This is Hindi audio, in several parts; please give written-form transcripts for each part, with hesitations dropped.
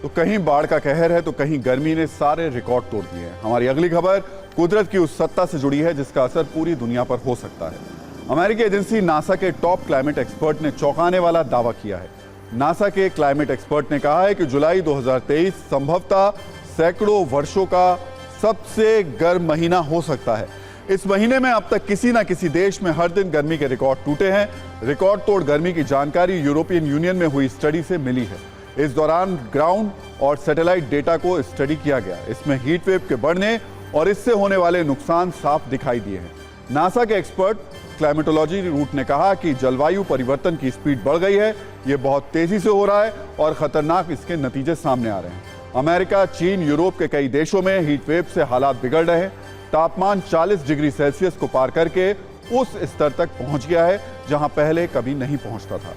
तो कहीं बाढ़ का कहर है तो कहीं गर्मी ने सारे रिकॉर्ड तोड़ दिए हैं। हमारी अगली खबर कुदरत की उस सत्ता से जुड़ी है जिसका असर पूरी दुनिया पर हो सकता है। अमेरिकी एजेंसी नासा के टॉप क्लाइमेट एक्सपर्ट ने चौंकाने वाला दावा किया है। नासा के क्लाइमेट एक्सपर्ट ने कहा है कि जुलाई 2023 संभवतः सैकड़ों वर्षों का सबसे गर्म महीना हो सकता है। इस महीने में अब तक किसी न किसी देश में हर दिन गर्मी के रिकॉर्ड टूटे हैं। रिकॉर्ड तोड़ गर्मी की जानकारी यूरोपियन यूनियन में हुई स्टडी से मिली है। इस दौरान ग्राउंड और सैटेलाइट डेटा को स्टडी किया गया। इसमें हीट वेव के बढ़ने और इससे होने वाले नुकसान साफ दिखाई दिए हैं। नासा के एक्सपर्ट क्लाइमेटोलॉजी रूट ने कहा कि जलवायु परिवर्तन की स्पीड बढ़ गई है, ये बहुत तेजी से हो रहा है और खतरनाक इसके नतीजे सामने आ रहे हैं। अमेरिका, चीन, यूरोप के कई देशों में हीट वेव से हालात बिगड़ रहे हैं। तापमान 40 डिग्री सेल्सियस को पार करके उस स्तर तक पहुंच गया है जहां पहले कभी नहीं पहुंचता था।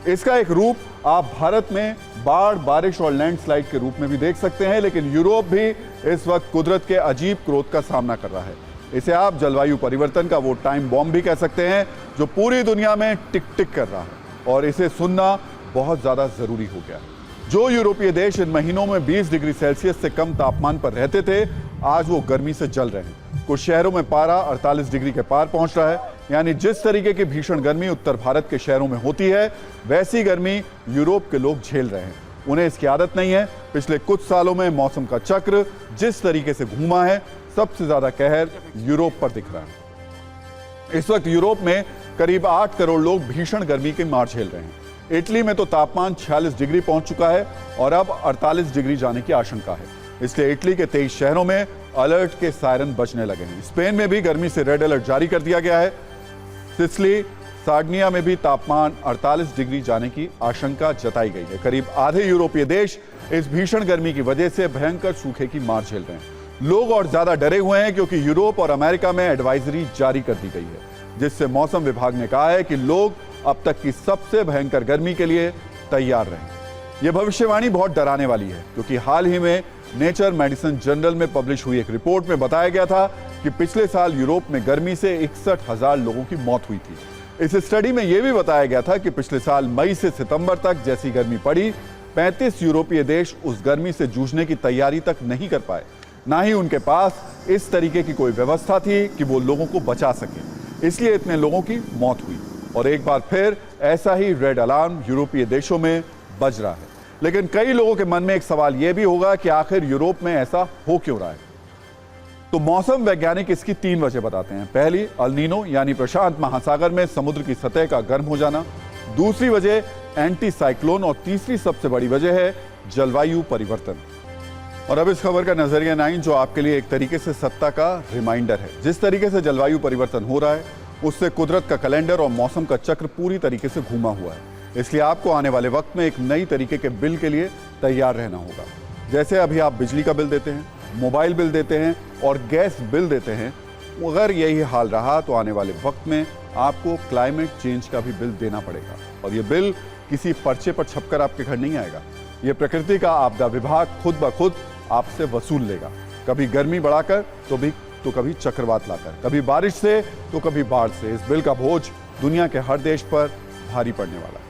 इसका एक रूप आप भारत में बाढ़, बारिश और लैंडस्लाइड के रूप में भी देख सकते हैं, लेकिन यूरोप भी इस वक्त कुदरत के अजीब क्रोध का सामना कर रहा है। इसे आप जलवायु परिवर्तन का वो टाइम बॉम्ब भी कह सकते हैं जो पूरी दुनिया में टिक टिक कर रहा है और इसे सुनना बहुत ज्यादा जरूरी हो गया है। जो यूरोपीय देश इन महीनों में 20 डिग्री सेल्सियस से कम तापमान पर रहते थे, आज वो गर्मी से जल रहे हैं। कुछ शहरों में पारा 48 डिग्री के पार पहुंच रहा है। यानी जिस तरीके की भीषण गर्मी उत्तर भारत के शहरों में होती है, वैसी गर्मी यूरोप के लोग झेल रहे हैं। उन्हें इसकी आदत नहीं है। पिछले कुछ सालों में मौसम का चक्र जिस तरीके से घूमा है, सबसे ज्यादा कहर यूरोप पर दिख रहा है। इस वक्त यूरोप में करीब 8 करोड़ लोग भीषण गर्मी की मार झेल रहे हैं। इटली में तो तापमान 46 डिग्री पहुंच चुका है और अब 48 डिग्री जाने की आशंका है। इसलिए इटली के 23 शहरों में अलर्ट के सायरन बजने लगे हैं। स्पेन में भी गर्मी से रेड अलर्ट जारी कर दिया गया है। सिसिली, सार्डिनिया में भी तापमान 48 डिग्री जाने की आशंका जताई गई है। करीब आधे यूरोपीय देश इस भीषण गर्मी की वजह से भयंकर सूखे की मार झेल रहे हैं। लोग और ज्यादा डरे हुए हैं क्योंकि यूरोप और अमेरिका में एडवाइजरी जारी कर दी गई है, जिससे मौसम विभाग ने कहा है कि लोग अब तक की सबसे भयंकर गर्मी के लिए तैयार रहें। यह भविष्यवाणी बहुत डराने वाली है क्योंकि हाल ही में नेचर मेडिसिन जर्नल में पब्लिश हुई एक रिपोर्ट में बताया गया था कि पिछले साल यूरोप में गर्मी से 61,000 लोगों की मौत हुई थी। इस स्टडी में यह भी बताया गया था कि पिछले साल मई से सितंबर तक जैसी गर्मी पड़ी, 35 यूरोपीय देश उस गर्मी से जूझने की तैयारी तक नहीं कर पाए। ना ही उनके पास इस तरीके की कोई व्यवस्था थी कि वो लोगों को बचा सके। इसलिए इतने लोगों की मौत हुई और एक बार फिर ऐसा ही रेड अलार्म यूरोपीय देशों में बज रहा है। लेकिन कई लोगों के मन में एक सवाल यह भी होगा कि आखिर यूरोप में ऐसा हो क्यों रहा है। तो मौसम वैज्ञानिक इसकी 3 वजह बताते हैं। पहली, अल नीनो यानी प्रशांत महासागर में समुद्र की सतह का गर्म हो जाना। दूसरी वजह एंटी साइक्लोन और तीसरी सबसे बड़ी वजह है जलवायु परिवर्तन। और अब इस खबर का नजरिया 9 जो आपके लिए एक तरीके से सत्ता का रिमाइंडर है। जिस तरीके से जलवायु परिवर्तन हो रहा है उससे कुदरत का कैलेंडर और मौसम का चक्र पूरी तरीके से घूमा हुआ है। इसलिए आपको आने वाले वक्त में एक नई तरीके के बिल के लिए तैयार रहना होगा। जैसे अभी आप बिजली का बिल देते हैं, मोबाइल बिल देते हैं और गैस बिल देते हैं, अगर यही हाल रहा तो आने वाले वक्त में आपको क्लाइमेट चेंज का भी बिल देना पड़ेगा। और ये बिल किसी पर्चे पर छपकर आपके घर नहीं आएगा। ये प्रकृति का आपदा विभाग खुद ब खुद आपसे वसूल लेगा। कभी गर्मी बढ़ाकर तो कभी चक्रवात लाकर, कभी बारिश से तो कभी बाढ़ से। इस बिल का बोझ दुनिया के हर देश पर भारी पड़ने वाला है।